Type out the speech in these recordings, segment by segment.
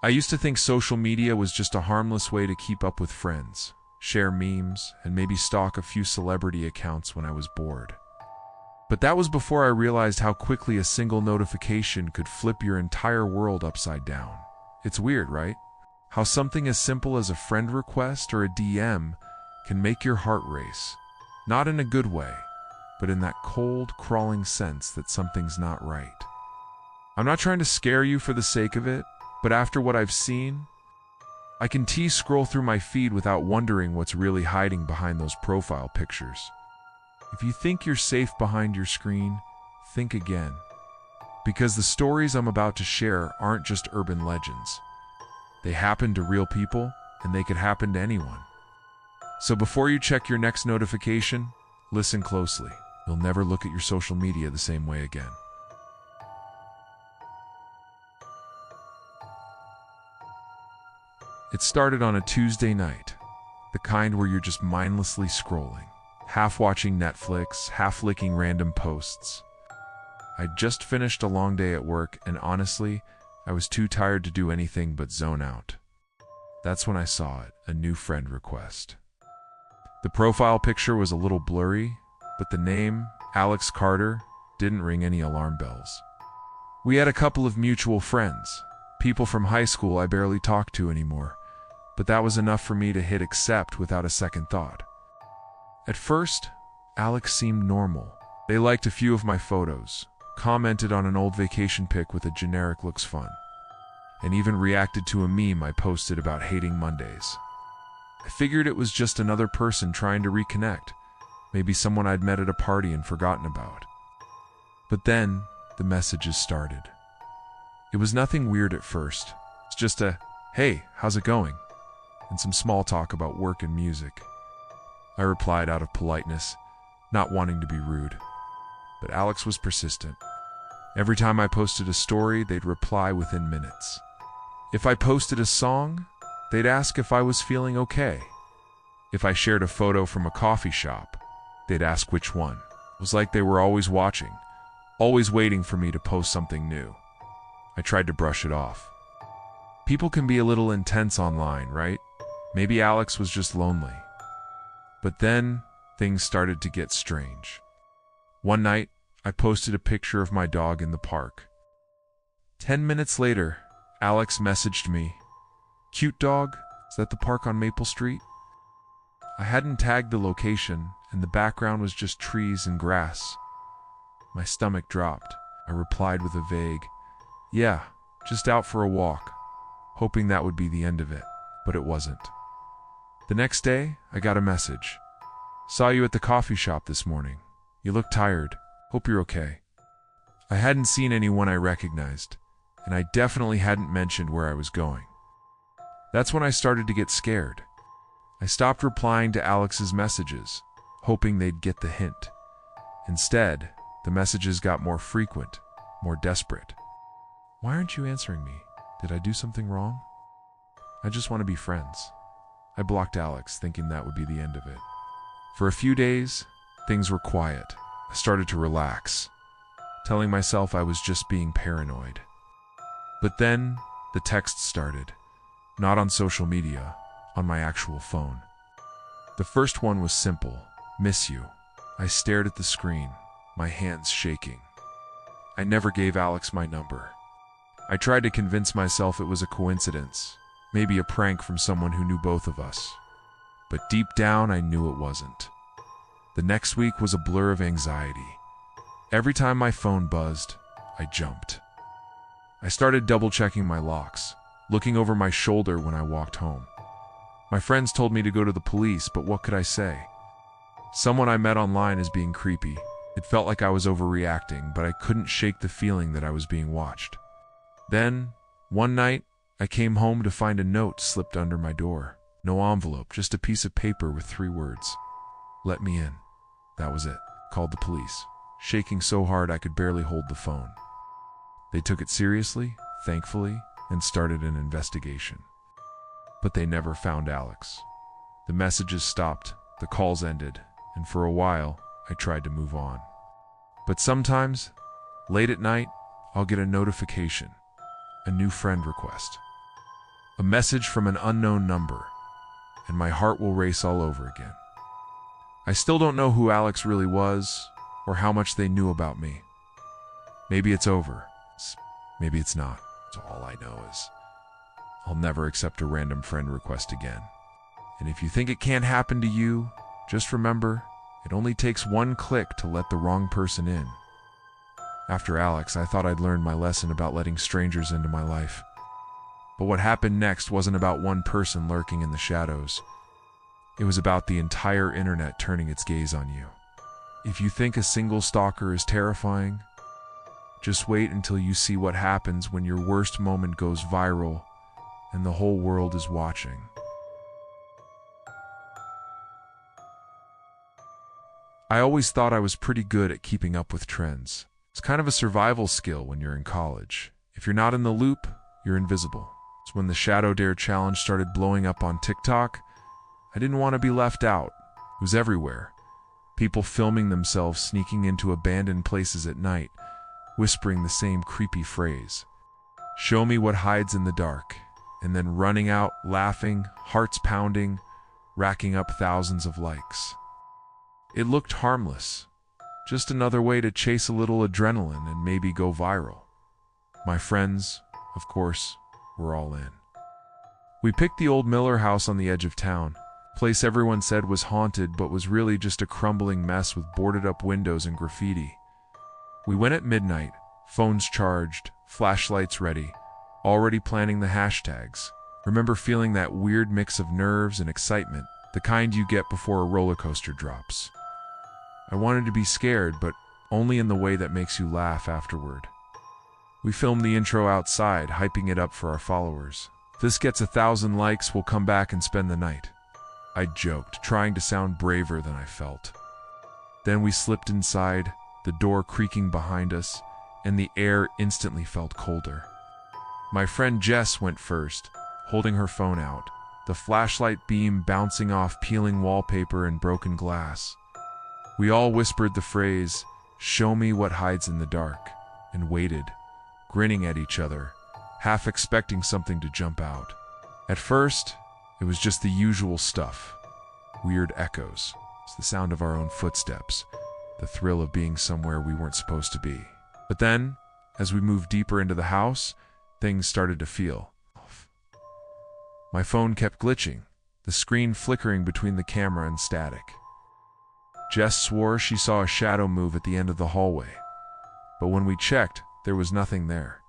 I used to think social media was just a harmless way to keep up with friends, share memes, and maybe stalk a few celebrity accounts when I was bored. But that was before I realized how quickly a single notification could flip your entire world upside down. It's weird, right? How something as simple as a friend request or a DM can make your heart race. Not in a good way, but in that cold, crawling sense that something's not right. I'm not trying to scare you for the sake of it, but after what I've seen, I can scroll through my feed without wondering what's really hiding behind those profile pictures. If you think you're safe behind your screen, think again. Because the stories I'm about to share aren't just urban legends. They happen to real people, and they could happen to anyone. So before you check your next notification, listen closely. You'll never look at your social media the same way again. It started on a Tuesday night, the kind where you're just mindlessly scrolling, half watching Netflix, half licking random posts. I'd just finished a long day at work, and honestly, I was too tired to do anything but zone out. That's when I saw it, a new friend request. The profile picture was a little blurry, but the name, Alex Carter, didn't ring any alarm bells. We had a couple of mutual friends, people from high school I barely talked to anymore, but that was enough for me to hit accept without a second thought. At first, Alex seemed normal. They liked a few of my photos, commented on an old vacation pic with a generic "looks fun," and even reacted to a meme I posted about hating Mondays. I figured it was just another person trying to reconnect, maybe someone I'd met at a party and forgotten about. But then, the messages started. It was nothing weird at first. It's just a, "Hey, how's it going?" and some small talk about work and music. I replied out of politeness, not wanting to be rude. But Alex was persistent. Every time I posted a story, they'd reply within minutes. If I posted a song, they'd ask if I was feeling okay. If I shared a photo from a coffee shop, they'd ask which one. It was like they were always watching, always waiting for me to post something new. I tried to brush it off. People can be a little intense online, right? Maybe Alex was just lonely. But then, things started to get strange. One night, I posted a picture of my dog in the park. 10 minutes later, Alex messaged me, "Cute dog, is that the park on Maple Street?" I hadn't tagged the location, and the background was just trees and grass. My stomach dropped. I replied with a vague, "Yeah, just out for a walk," hoping that would be the end of it, but it wasn't. The next day, I got a message. "Saw you at the coffee shop this morning. You look tired. Hope you're okay." I hadn't seen anyone I recognized, and I definitely hadn't mentioned where I was going. That's when I started to get scared. I stopped replying to Alex's messages, hoping they'd get the hint. Instead, the messages got more frequent, more desperate. "Why aren't you answering me? Did I do something wrong? I just want to be friends." I blocked Alex, thinking that would be the end of it. For a few days, things were quiet. I started to relax, telling myself I was just being paranoid. But then, the texts started. Not on social media, on my actual phone. The first one was simple, "Miss you." I stared at the screen, my hands shaking. I never gave Alex my number. I tried to convince myself it was a coincidence, maybe a prank from someone who knew both of us. But deep down, I knew it wasn't. The next week was a blur of anxiety. Every time my phone buzzed, I jumped. I started double-checking my locks, looking over my shoulder when I walked home. My friends told me to go to the police, but what could I say? Someone I met online is being creepy. It felt like I was overreacting, but I couldn't shake the feeling that I was being watched. Then, one night, I came home to find a note slipped under my door. No envelope, just a piece of paper with 3 words. "Let me in." That was it. Called the police, shaking so hard I could barely hold the phone. They took it seriously, thankfully, and started an investigation. But they never found Alex. The messages stopped, the calls ended, and for a while, I tried to move on. But sometimes, late at night, I'll get a notification, a new friend request. A message from an unknown number, and my heart will race all over again. I still don't know who Alex really was, or how much they knew about me. Maybe it's over. Maybe it's not. So all I know is I'll never accept a random friend request again. And if you think it can't happen to you, just remember, it only takes one click to let the wrong person in. After Alex, I thought I'd learned my lesson about letting strangers into my life. But what happened next wasn't about one person lurking in the shadows. It was about the entire internet turning its gaze on you. If you think a single stalker is terrifying, just wait until you see what happens when your worst moment goes viral and the whole world is watching. I always thought I was pretty good at keeping up with trends. It's kind of a survival skill when you're in college. If you're not in the loop, you're invisible. It's when the Shadow Dare challenge started blowing up on TikTok. I didn't want to be left out. It was everywhere. People filming themselves sneaking into abandoned places at night, whispering the same creepy phrase, "Show me what hides in the dark," and then running out, laughing, hearts pounding, racking up thousands of likes. It looked harmless, just another way to chase a little adrenaline and maybe go viral. My friends, of course, were all in. We picked the old Miller house on the edge of town, a place everyone said was haunted but was really just a crumbling mess with boarded up windows and graffiti. We went at midnight, phones charged, flashlights ready, already planning the hashtags. Remember feeling that weird mix of nerves and excitement, the kind you get before a roller coaster drops. I wanted to be scared, but only in the way that makes you laugh afterward. We filmed the intro outside, hyping it up for our followers. If this gets 1,000 likes, we'll come back and spend the night. I joked, trying to sound braver than I felt. Then we slipped inside, the door creaking behind us, and the air instantly felt colder. My friend Jess went first, holding her phone out, the flashlight beam bouncing off peeling wallpaper and broken glass. We all whispered the phrase, "Show me what hides in the dark," and waited, grinning at each other, half expecting something to jump out. At first, it was just the usual stuff. Weird echoes. It's the sound of our own footsteps, the thrill of being somewhere we weren't supposed to be. But then, as we moved deeper into the house, things started to feel off. My phone kept glitching, the screen flickering between the camera and static. Jess swore she saw a shadow move at the end of the hallway, but when we checked, there was nothing there.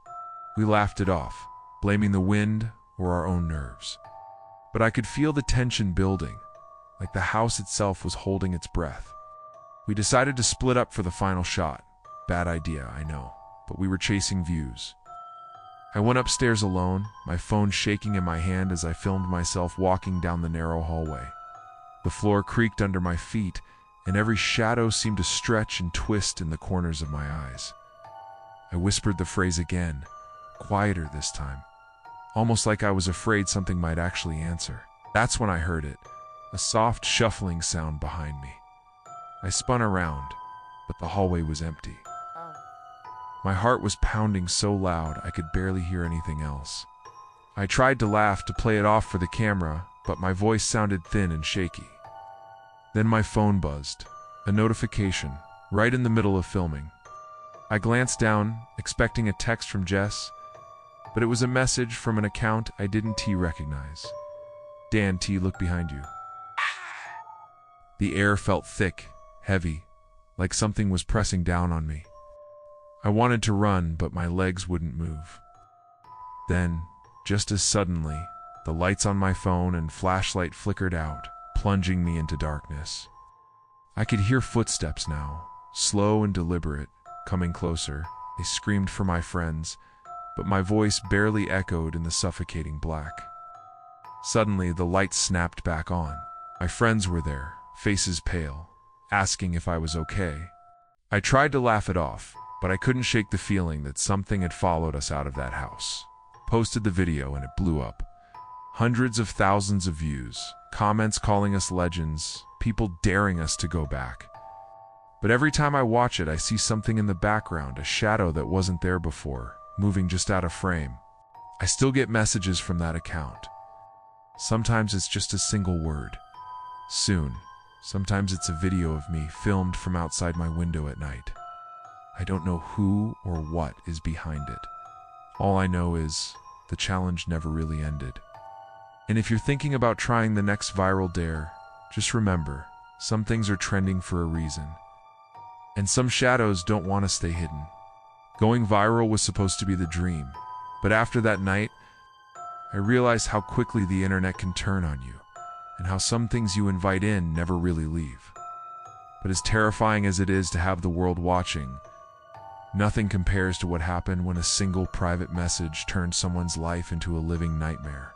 We laughed it off, blaming the wind or our own nerves. But I could feel the tension building, like the house itself was holding its breath. We decided to split up for the final shot. Bad idea, I know, but we were chasing views. I went upstairs alone, my phone shaking in my hand as I filmed myself walking down the narrow hallway. The floor creaked under my feet, and every shadow seemed to stretch and twist in the corners of my eyes. I whispered the phrase again, quieter this time, almost like I was afraid something might actually answer. That's when I heard it, a soft shuffling sound behind me. I spun around, but the hallway was empty. My heart was pounding so loud I could barely hear anything else. I tried to laugh to play it off for the camera, but my voice sounded thin and shaky. Then my phone buzzed, a notification, right in the middle of filming. I glanced down, expecting a text from Jess, but it was a message from an account I didn't recognize. "Dan T, look behind you." The air felt thick, heavy, like something was pressing down on me. I wanted to run, but my legs wouldn't move. Then, just as suddenly, the lights on my phone and flashlight flickered out, plunging me into darkness. I could hear footsteps now, slow and deliberate, coming closer. They screamed for my friends, but my voice barely echoed in the suffocating black. Suddenly, the lights snapped back on. My friends were there, faces pale, asking if I was okay. I tried to laugh it off, but I couldn't shake the feeling that something had followed us out of that house. Posted the video and it blew up. Hundreds of thousands of views, comments calling us legends, people daring us to go back. But every time I watch it, I see something in the background, a shadow that wasn't there before, moving just out of frame. I still get messages from that account. Sometimes it's just a single word, soon. Sometimes it's a video of me filmed from outside my window at night. I don't know who or what is behind it. All I know is the challenge never really ended. And if you're thinking about trying the next viral dare, just remember, some things are trending for a reason. And some shadows don't want to stay hidden. Going viral was supposed to be the dream, but after that night, I realized how quickly the internet can turn on you, and how some things you invite in never really leave. But as terrifying as it is to have the world watching, nothing compares to what happened when a single private message turned someone's life into a living nightmare.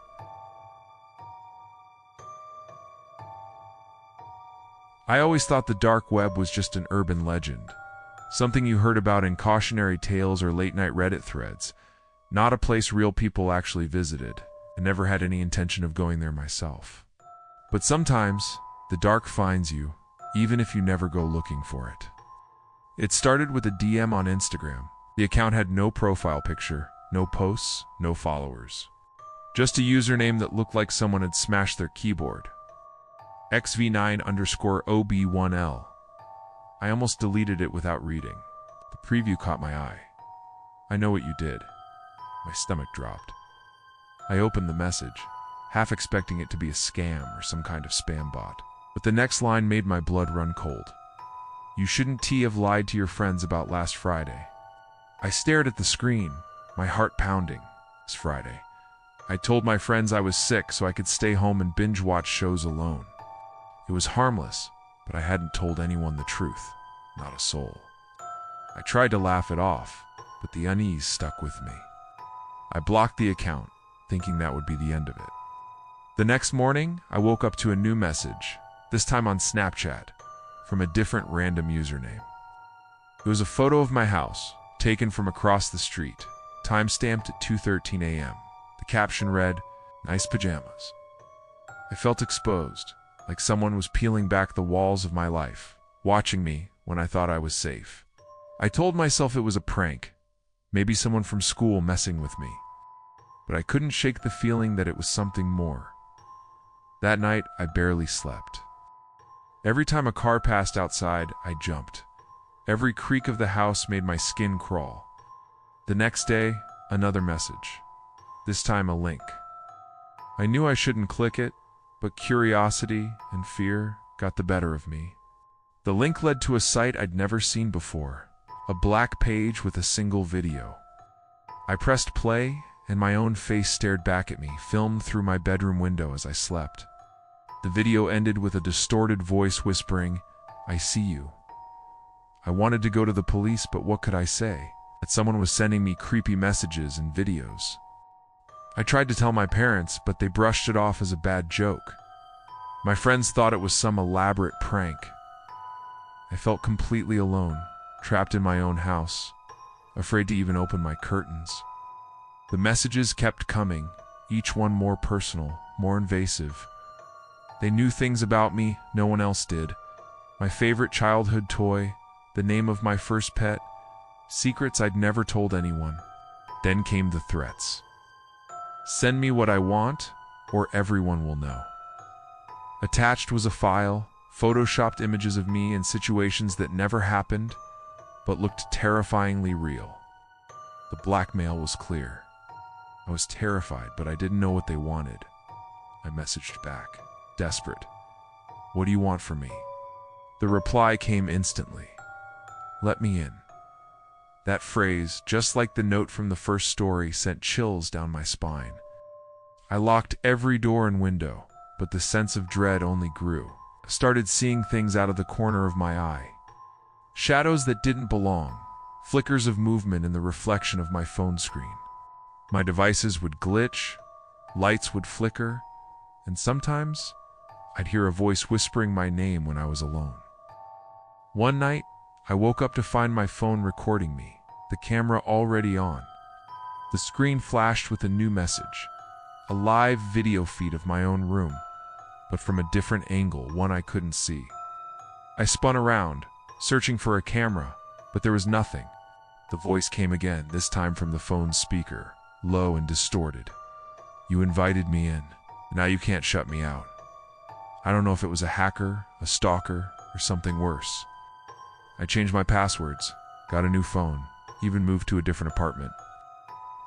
I always thought the dark web was just an urban legend, something you heard about in cautionary tales or late-night Reddit threads, not a place real people actually visited, and never had any intention of going there myself. But sometimes, the dark finds you, even if you never go looking for it. It started with a DM on Instagram. The account had no profile picture, no posts, no followers. Just a username that looked like someone had smashed their keyboard. XV9_OB1L. I almost deleted it without reading. The preview caught my eye. I know what you did. My stomach dropped. I opened the message, half expecting it to be a scam or some kind of spam bot. But the next line made my blood run cold. You shouldn't have lied to your friends about last Friday. I stared at the screen, my heart pounding. It's Friday. I told my friends I was sick so I could stay home and binge watch shows alone. It was harmless, but I hadn't told anyone the truth, not a soul. I tried to laugh it off, but the unease stuck with me. I blocked the account, thinking that would be the end of it. The next morning, I woke up to a new message, this time on Snapchat, from a different random username. It was a photo of my house, taken from across the street, time-stamped at 2:13 a.m. The caption read, "Nice pajamas." I felt exposed, like someone was peeling back the walls of my life, watching me when I thought I was safe. I told myself it was a prank, maybe someone from school messing with me. But I couldn't shake the feeling that it was something more. That night, I barely slept. Every time a car passed outside, I jumped. Every creak of the house made my skin crawl. The next day, another message. This time a link. I knew I shouldn't click it, but curiosity and fear got the better of me. The link led to a site I'd never seen before, a black page with a single video. I pressed play, and my own face stared back at me, filmed through my bedroom window as I slept. The video ended with a distorted voice whispering, "I see you." I wanted to go to the police, but what could I say? That someone was sending me creepy messages and videos. I tried to tell my parents, but they brushed it off as a bad joke. My friends thought it was some elaborate prank. I felt completely alone, trapped in my own house, afraid to even open my curtains. The messages kept coming, each one more personal, more invasive. They knew things about me no one else did. My favorite childhood toy, the name of my first pet, secrets I'd never told anyone. Then came the threats. Send me what I want, or everyone will know. Attached was a file, photoshopped images of me in situations that never happened, but looked terrifyingly real. The blackmail was clear. I was terrified, but I didn't know what they wanted. I messaged back, desperate. "What do you want from me?" The reply came instantly. "Let me in." That phrase, just like the note from the first story, sent chills down my spine. I locked every door and window, but the sense of dread only grew. I started seeing things out of the corner of my eye. Shadows that didn't belong, flickers of movement in the reflection of my phone screen. My devices would glitch, lights would flicker, and sometimes I'd hear a voice whispering my name when I was alone. One night, I woke up to find my phone recording me, the camera already on. The screen flashed with a new message, a live video feed of my own room, but from a different angle, one I couldn't see. I spun around, searching for a camera, but there was nothing. The voice came again, this time from the phone's speaker. low and distorted. You invited me in. Now you can't shut me out. I don't know if it was a hacker, a stalker, or something worse. I changed my passwords, got a new phone, even moved to a different apartment.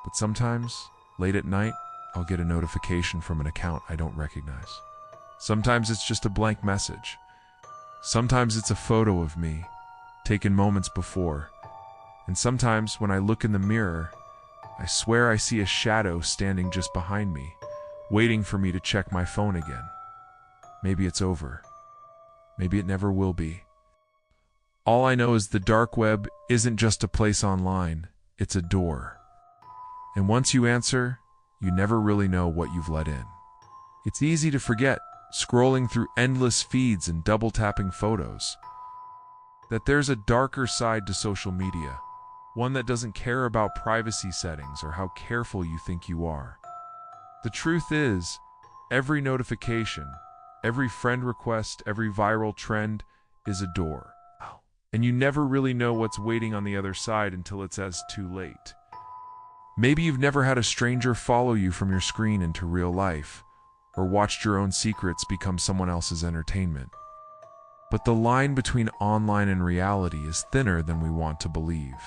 But sometimes, late at night, I'll get a notification from an account I don't recognize. Sometimes it's just a blank message. Sometimes it's a photo of me, taken moments before. And sometimes when I look in the mirror, I swear I see a shadow standing just behind me, waiting for me to check my phone again. Maybe it's over. Maybe it never will be. All I know is the dark web isn't just a place online, it's a door. And once you answer, you never really know what you've let in. It's easy to forget, scrolling through endless feeds and double-tapping photos, that there's a darker side to social media, one that doesn't care about privacy settings or how careful you think you are. The truth is, every notification, every friend request, every viral trend is a door. And you never really know what's waiting on the other side until it's too late. Maybe you've never had a stranger follow you from your screen into real life, or watched your own secrets become someone else's entertainment. But the line between online and reality is thinner than we want to believe.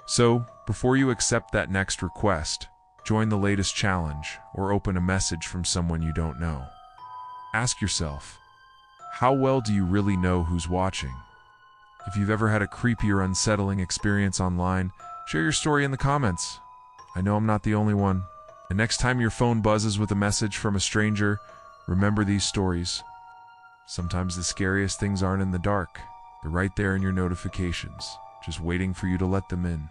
So, before you accept that next request, join the latest challenge, or open a message from someone you don't know, ask yourself, how well do you really know who's watching? If you've ever had a creepy or unsettling experience online, share your story in the comments. I know I'm not the only one. And next time your phone buzzes with a message from a stranger, remember these stories. Sometimes the scariest things aren't in the dark. They're right there in your notifications, just waiting for you to let them in.